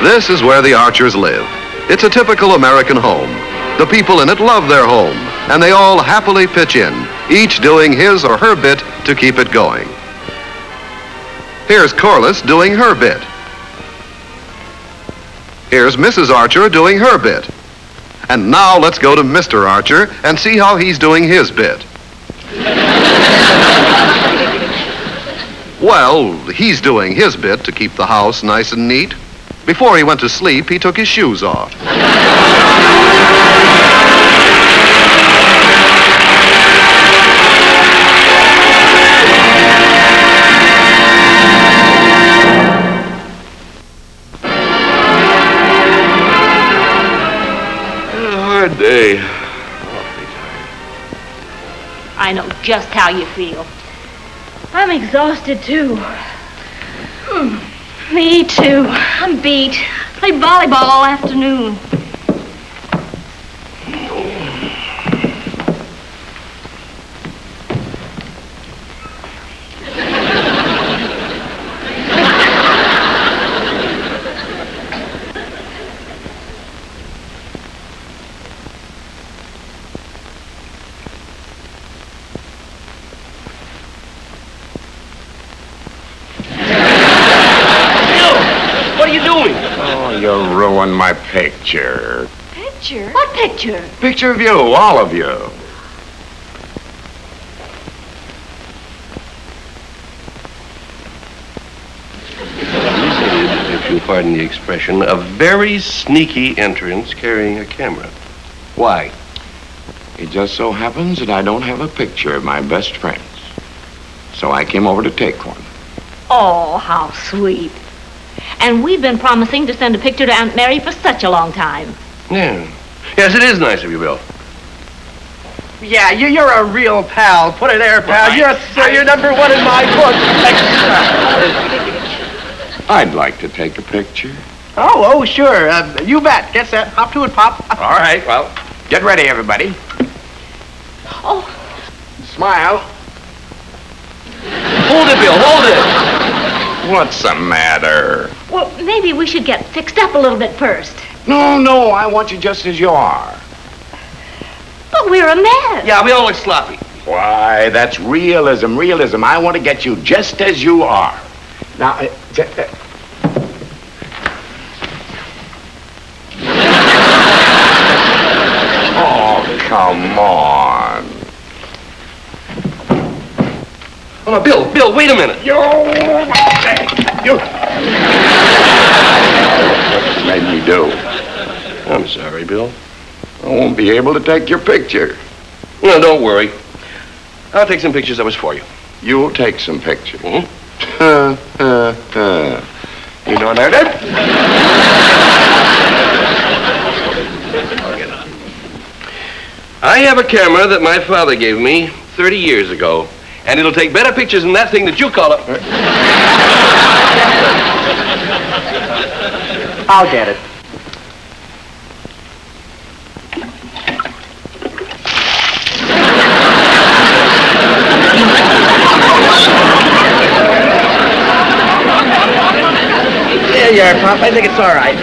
This is where the Archers live. It's a typical American home. The people in it love their home, and they all happily pitch in, each doing his or her bit to keep it going. Here's Corliss doing her bit. Here's Mrs. Archer doing her bit. And now let's go to Mr. Archer and see how he's doing his bit. Well, he's doing his bit to keep the house nice and neat. Before he went to sleep, he took his shoes off. Hard day. I know just how you feel. I'm exhausted, too. Me, too. I'm beat. Played volleyball all afternoon. You ruined my picture. Picture? What picture? Picture of you, all of you. If you'll pardon the expression, a very sneaky entrance carrying a camera. Why? It just so happens that I don't have a picture of my best friends. So I came over to take one. Oh, how sweet. And we've been promising to send a picture to Aunt Mary for such a long time. Yeah. Yes, it is nice of you, Bill. Yeah, you're a real pal. Put it there, pal. Well, Yes, sir, you're number one in my book. I'd like to take a picture. Oh, sure. You bet. Get set. Hop to it, Pop. All right, well, get ready, everybody. Oh. Smile. Hold it, Bill, hold it. What's the matter? Well, maybe we should get fixed up a little bit first. No, I want you just as you are. But we're a mess. Yeah, we all look sloppy. Why, that's realism. I want to get you just as you are. Now, oh, come on. Oh, no, Bill, wait a minute. You. What made me do? I'm sorry, Bill. I won't be able to take your picture. No, don't worry. I'll take some pictures of us for you. You'll take some pictures. Mm-hmm. You know that? I have a camera that my father gave me 30 years ago, and it'll take better pictures than that thing that you call it. I'll get it. There you are, Pop. I think it's all right.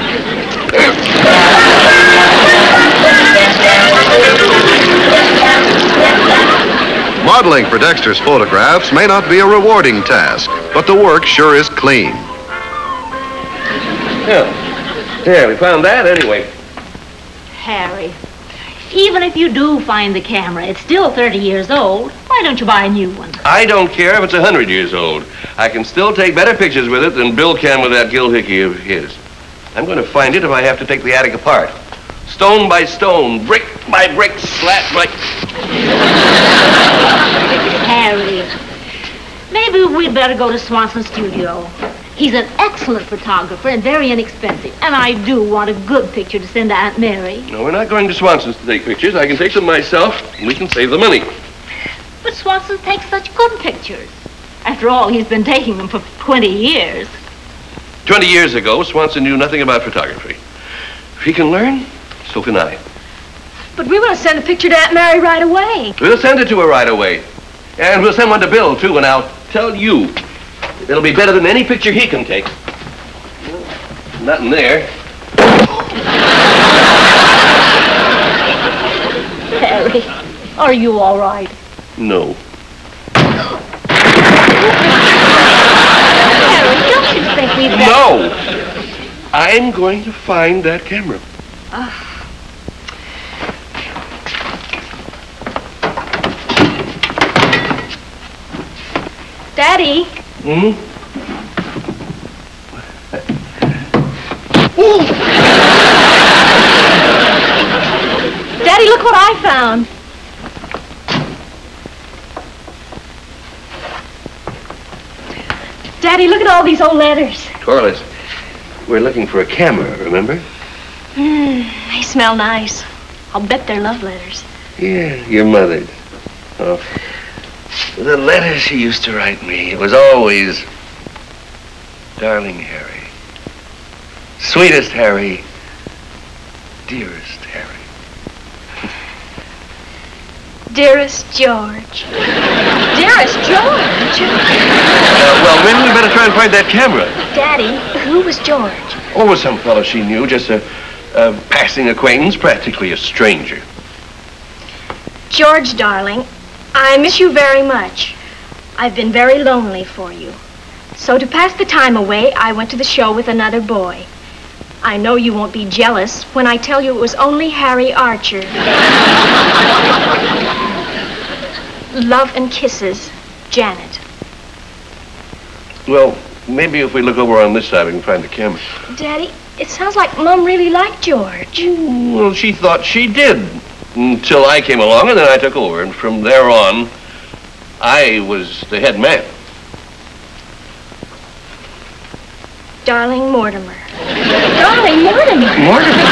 Modeling for Dexter's photographs may not be a rewarding task, but the work sure is clean. Yeah, we found that anyway. Harry, even if you do find the camera, it's still 30 years old. Why don't you buy a new one? I don't care if it's 100 years old. I can still take better pictures with it than Bill can with that gill hickey of his. I'm going to find it if I have to take the attic apart. Stone by stone, brick by brick, slat by... Harry, maybe we'd better go to Swanson's studio. He's an excellent photographer and very inexpensive. And I do want a good picture to send to Aunt Mary. No, we're not going to Swanson's to take pictures. I can take them myself, and we can save the money. But Swanson takes such good pictures. After all, he's been taking them for 20 years. 20 years ago, Swanson knew nothing about photography. If he can learn, so can I. But we want to send a picture to Aunt Mary right away. We'll send it to her right away. And we'll send one to Bill, too, and I'll tell you, it'll be better than any picture he can take. Nothing there. Harry, are you all right? No. Harry, don't you think we'd better... No! I'm going to find that camera. Daddy? Hmm? Daddy, look what I found. Daddy, look at all these old letters. Corliss, we're looking for a camera, remember? They smell nice. I'll bet they're love letters. Yeah, your mother's. Oh. The letters she used to write me, it was always, darling Harry, sweetest Harry, dearest Harry. Dearest George. Dearest George? Well, maybe we better try and find that camera. Daddy, who was George? Oh, some fellow she knew, just a passing acquaintance, practically a stranger. George, darling, I miss you very much. I've been very lonely for you. So to pass the time away, I went to the show with another boy. I know you won't be jealous when I tell you it was only Harry Archer. Love and kisses, Janet. Well, maybe if we look over on this side, we can find the camera. Daddy, it sounds like Mom really liked George. Well, she thought she did. Until I came along, and then I took over. And from there on, I was the head man. Darling Mortimer. Darling Mortimer. Mortimer?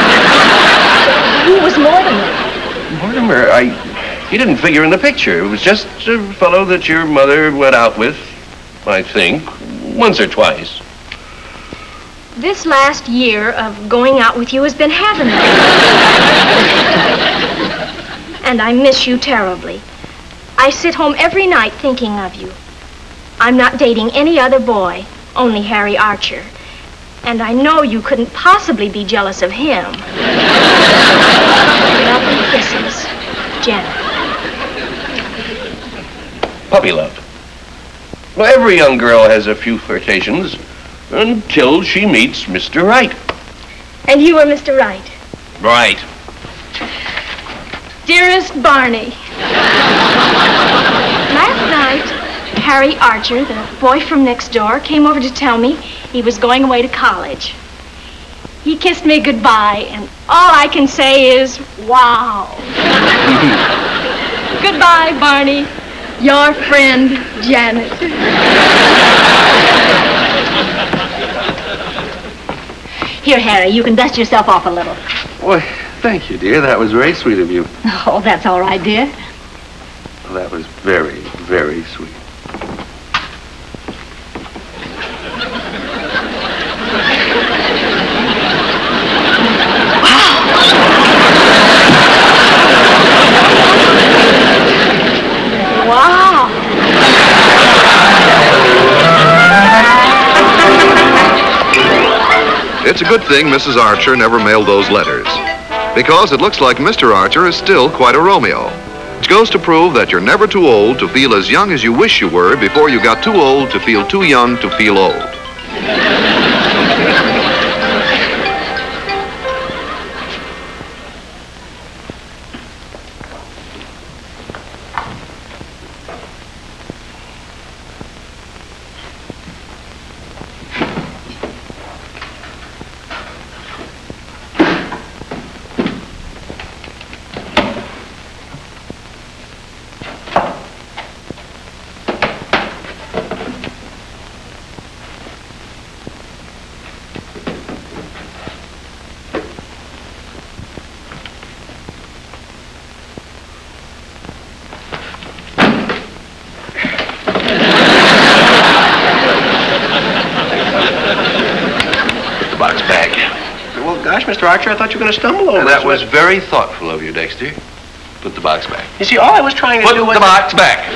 Who was Mortimer? Mortimer, he didn't figure in the picture. It was just a fellow that your mother went out with, I think, once or twice. This last year of going out with you has been heavenly. And I miss you terribly. I sit home every night thinking of you. I'm not dating any other boy, only Harry Archer. And I know you couldn't possibly be jealous of him. Love and kisses, Janet. Puppy love. Well, every young girl has a few flirtations until she meets Mr. Right. And you are Mr. Right. Right. Dearest Barney. Last night, Harry Archer, the boy from next door, came over to tell me he was going away to college. He kissed me goodbye, and all I can say is, wow. Goodbye, Barney. Your friend, Janet. Here, Harry, you can dust yourself off a little. Well, thank you, dear. That was very sweet of you. Oh, that's all right, dear. Well, that was very, very sweet. Wow. It's a good thing Mrs. Archer never mailed those letters, because it looks like Mr. Archer is still quite a Romeo. Which goes to prove that you're never too old to feel as young as you wish you were before you got too old to feel too young to feel old. Mr. Archer, I thought you were going to stumble over it. That was very thoughtful of you, Dexter. Put the box back. You see, all I was trying to do was... Put the box back.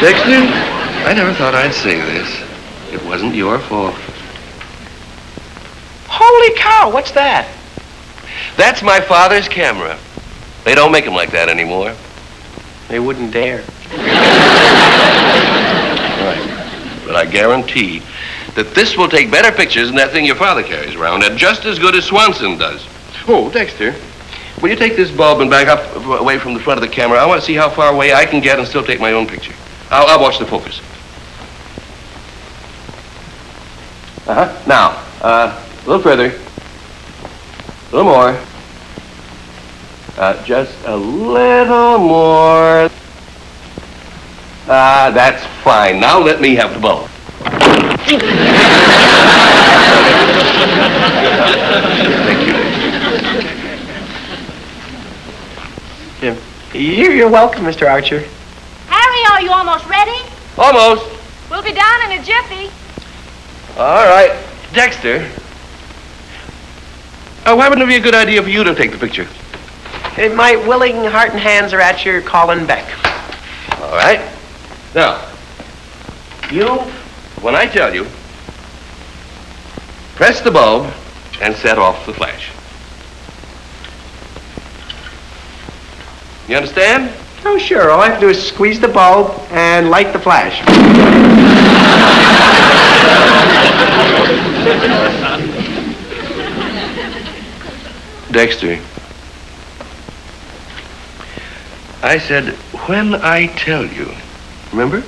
Dexter, I never thought I'd say this. It wasn't your fault. Holy cow, what's that? That's my father's camera. They don't make them like that anymore. They wouldn't dare. Right. But I guarantee that this will take better pictures than that thing your father carries around, and just as good as Swanson does. Oh, Dexter, will you take this bulb and back up away from the front of the camera? I want to see how far away I can get and still take my own picture. I'll watch the focus. Now, a little further. A little more. Just a little more. That's fine. Now let me have the bulb. Jim, you're welcome, Mr. Archer. Harry, are you almost ready? Almost. We'll be down in a jiffy. All right. Dexter. Why wouldn't it be a good idea for you to take the picture? My willing heart and hands are at your call and beck. All right. Now, you, when I tell you, press the bulb and set off the flash. You understand? Oh, sure. All I have to do is squeeze the bulb and light the flash. Dexter, I said, when I tell you. Remember?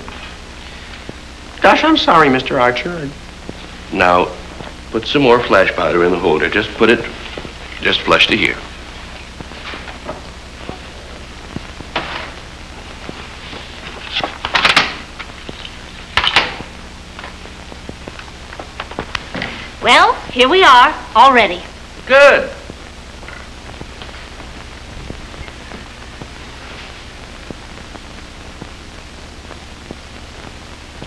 Gosh, I'm sorry, Mr. Archer. Now, put some more flash powder in the holder. Just put it just flush to here. Well, here we are, all ready. Good.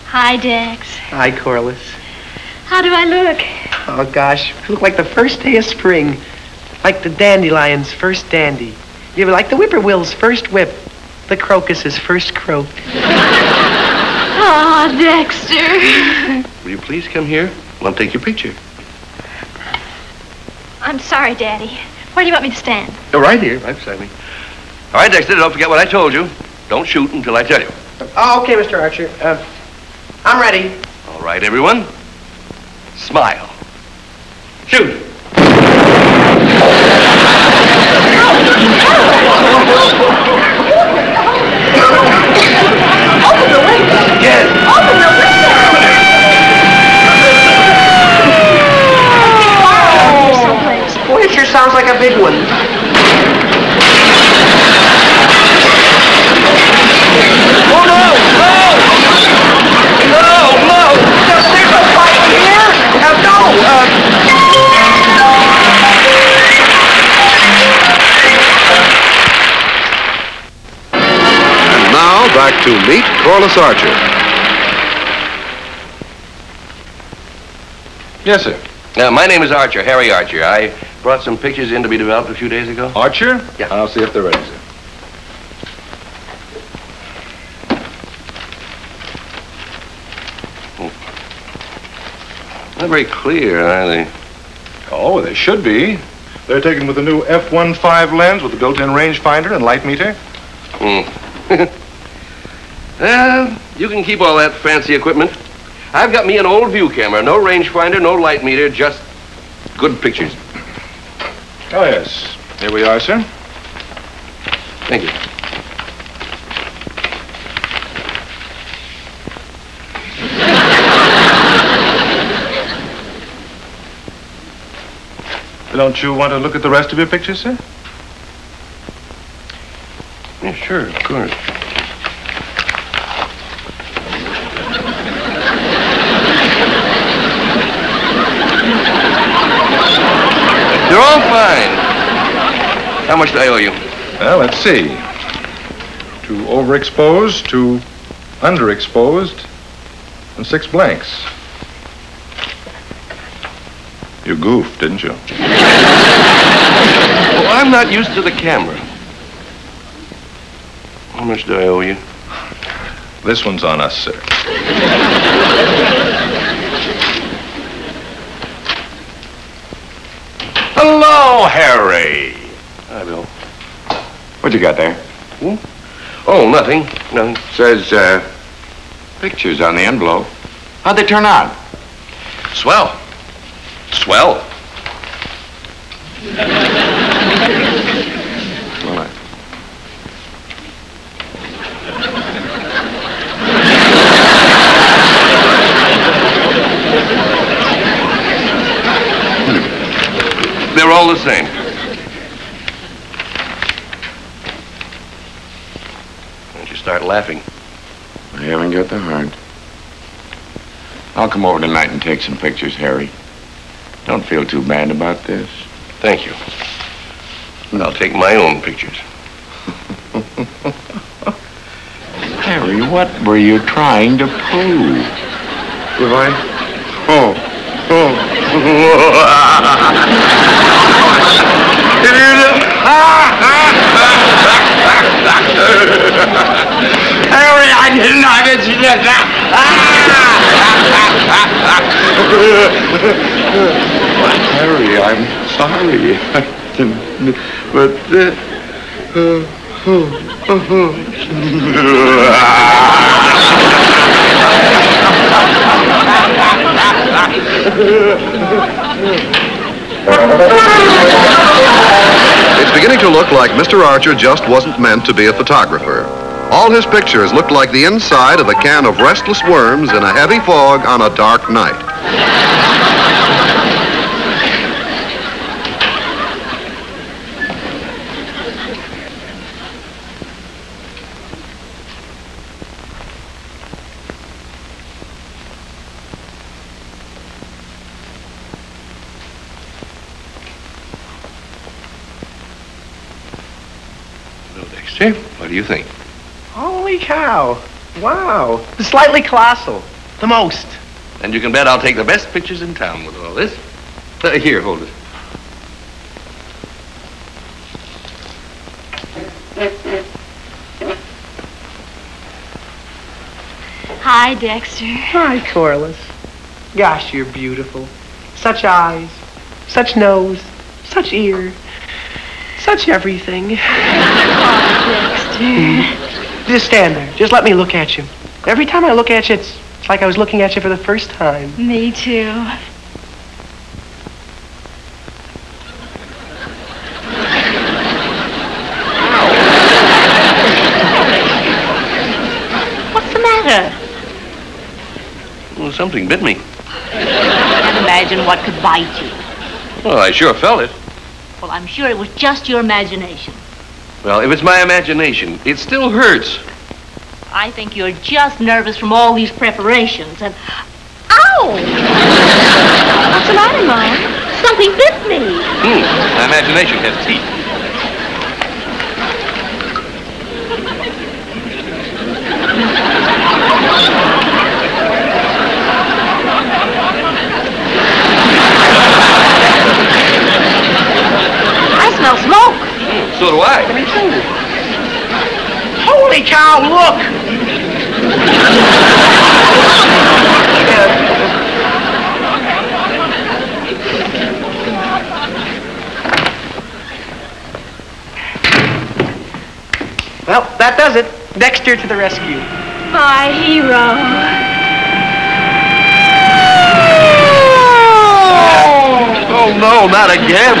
Hi, Dex. Hi, Corliss. How do I look? Oh, gosh, you look like the first day of spring. Like the dandelion's first dandy. You're like the whippoorwill's first whip. The crocus's first croak. Oh, Dexter. Will you please come here? I want to take your picture. I'm sorry, Daddy. Where do you want me to stand? Oh, right here, right beside me. All right, Dexter, don't forget what I told you. Don't shoot until I tell you. Oh, okay, Mr. Archer. I'm ready. All right, everyone. Smile. Shoot. Open the window. Yes. Open the window. Boy, it sure sounds like a big one. Oh, no! No! There's no fire here! And now back to meet Corliss Archer. Yes, sir. My name is Archer, Harry Archer. I brought some pictures in to be developed a few days ago. Archer? Yeah. I'll see if they're ready, sir. Not very clear, are they? Oh, they should be. They're taken with the new f1.5 lens with the built-in rangefinder and light meter. Well, you can keep all that fancy equipment. I've got me an old view camera. No rangefinder, no light meter, just good pictures. Oh, yes. Here we are, sir. Thank you. Don't you want to look at the rest of your pictures, sir? Yeah, sure, of course. They're all fine. How much do I owe you? Well, let's see. Two overexposed, two underexposed, and 6 blanks. You goofed, didn't you? Oh, I'm not used to the camera. How much do I owe you? This one's on us, sir. Hello, Harry. Hi, Bill. What you got there? Oh, nothing. Nothing. Says, pictures on the envelope. How'd they turn out? Swell. Swell. Well, They're all the same. Don't you start laughing. I haven't got the heart. I'll come over tonight and take some pictures, Harry. Don't feel too bad about this. Thank you. I'll take my own pictures. Harry, what were you trying to prove? Have I? Harry, I didn't know that you did that. Harry, I'm sorry. It's beginning to look like Mr. Archer just wasn't meant to be a photographer. All his pictures looked like the inside of a can of restless worms in a heavy fog on a dark night. Well, Dexter, what do you think? Holy cow. Wow. Slightly colossal. The most. And you can bet I'll take the best pictures in town with all this. Here, hold it. Hi, Dexter. Hi, Corliss. Gosh, you're beautiful. Such eyes, such nose, such ear, such everything. Oh, Dexter. Just stand there. Just let me look at you. Every time I look at you, it's like I was looking at you for the first time. Me too. What's the matter? Well, something bit me. Can't imagine what could bite you. Well, I sure felt it. Well, I'm sure it was just your imagination. Well, if it's my imagination, it still hurts. I think you're just nervous from all these preparations and... Ow! What's the matter, Mom? Something bit me. My imagination has teeth. I smell smoke. So do I. Me too. Holy cow, look! Well, that does it. Dexter to the rescue. My hero. Oh, no, not again.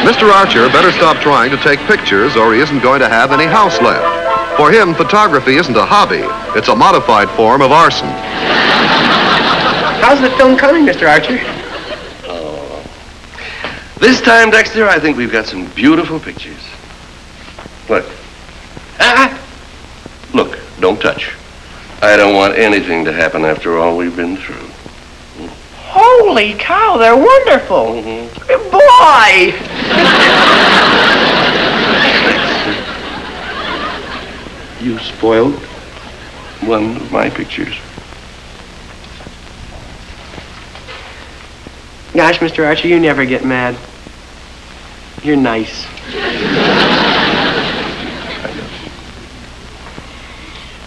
Mr. Archer better stop trying to take pictures or he isn't going to have any house left. For him, photography isn't a hobby. It's a modified form of arson. How's the film coming, Mr. Archer? This time, Dexter, I think we've got some beautiful pictures. Look. Look, don't touch. I don't want anything to happen after all we've been through. Holy cow, they're wonderful. Mm-hmm. Boy! You spoiled one of my pictures. Gosh, Mr. Archer, you never get mad. You're nice.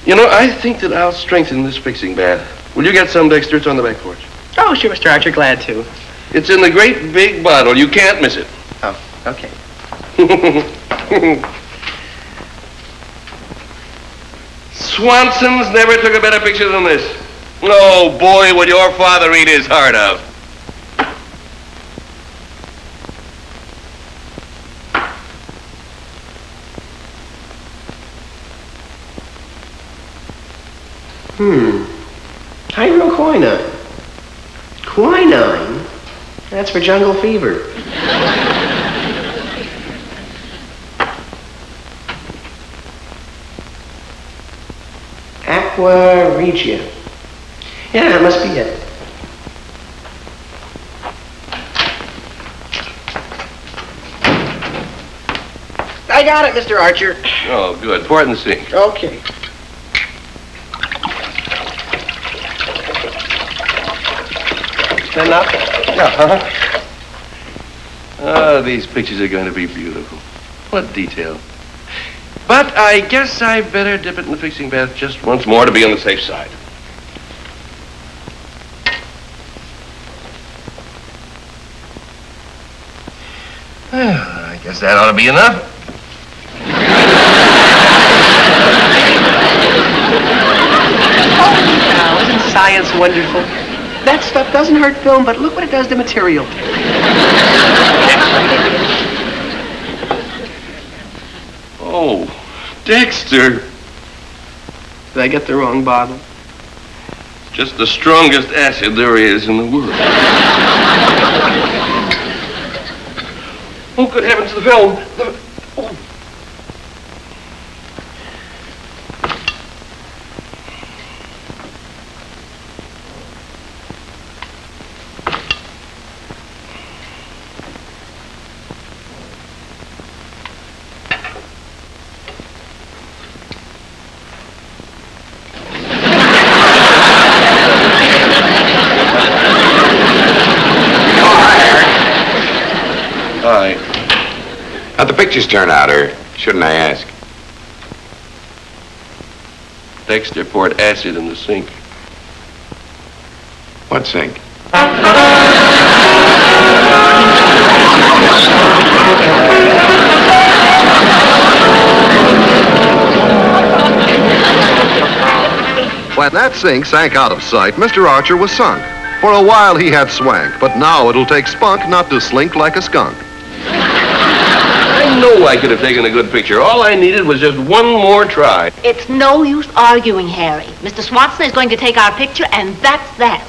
You know, I think that I'll strengthen this fixing bath. Will you get some, Dexter? It's on the back porch. Oh, sure, Mr. Archer, glad to. It's in the great big bottle. You can't miss it. Oh, okay. Swanson's never took a better picture than this. Oh, boy, would your father eat his heart out. Hydroquinine. Quinine? That's for jungle fever. Aqua Regia. Yeah, that must be it. I got it, Mr. Archer. Oh, good. Pour it in the sink. Okay. That enough? Oh, these pictures are going to be beautiful. What detail. But I guess I better dip it in the fixing bath just once more to be on the safe side. Well, I guess that ought to be enough. Now, isn't science wonderful? That stuff doesn't hurt film, but look what it does to material. Oh, Dexter. Did I get the wrong bottle? Just the strongest acid there is in the world. Oh, good heavens, the film. Oh. Hi. How'd the pictures turn out, or shouldn't I ask? Dexter poured acid in the sink. What sink? When that sink sank out of sight, Mr. Archer was sunk. For a while he had swank, but now it'll take spunk not to slink like a skunk. I know I could have taken a good picture. All I needed was just one more try. It's no use arguing, Harry. Mr. Swanson is going to take our picture, and that's that.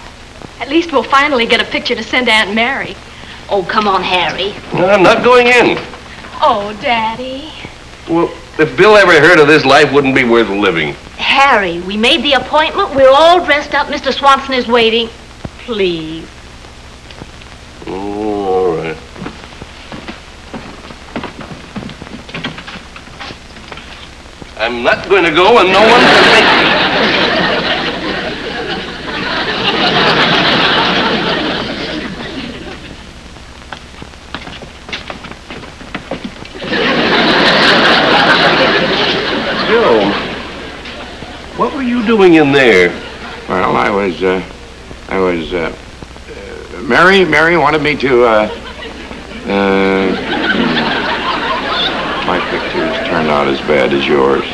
At least we'll finally get a picture to send Aunt Mary. Oh, come on, Harry. I'm not going in. Oh, Daddy. Well, if Bill ever heard of this, life wouldn't be worth living. Harry, we made the appointment. We're all dressed up. Mr. Swanson is waiting. Please. Oh, all right. I'm not going to go, and no one can make me. Bill, what were you doing in there? Well, Mary wanted me to, my pictures turned out as bad as yours.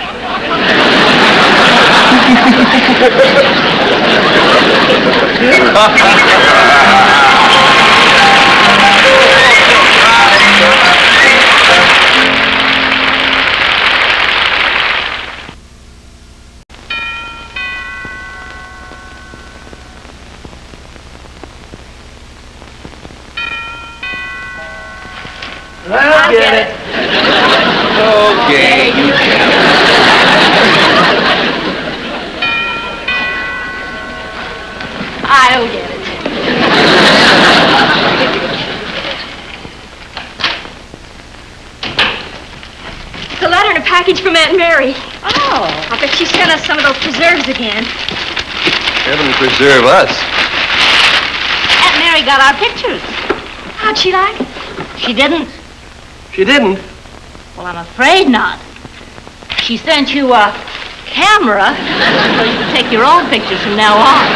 I'll get it. Okay, you can. I'll get it. It's a letter and a package from Aunt Mary. Oh. I bet she sent us some of those preserves again. Heaven preserve us. Aunt Mary got our pictures. How'd she like it? She didn't. She didn't. Well, I'm afraid not. She sent you a camera so you can take your own pictures from now on.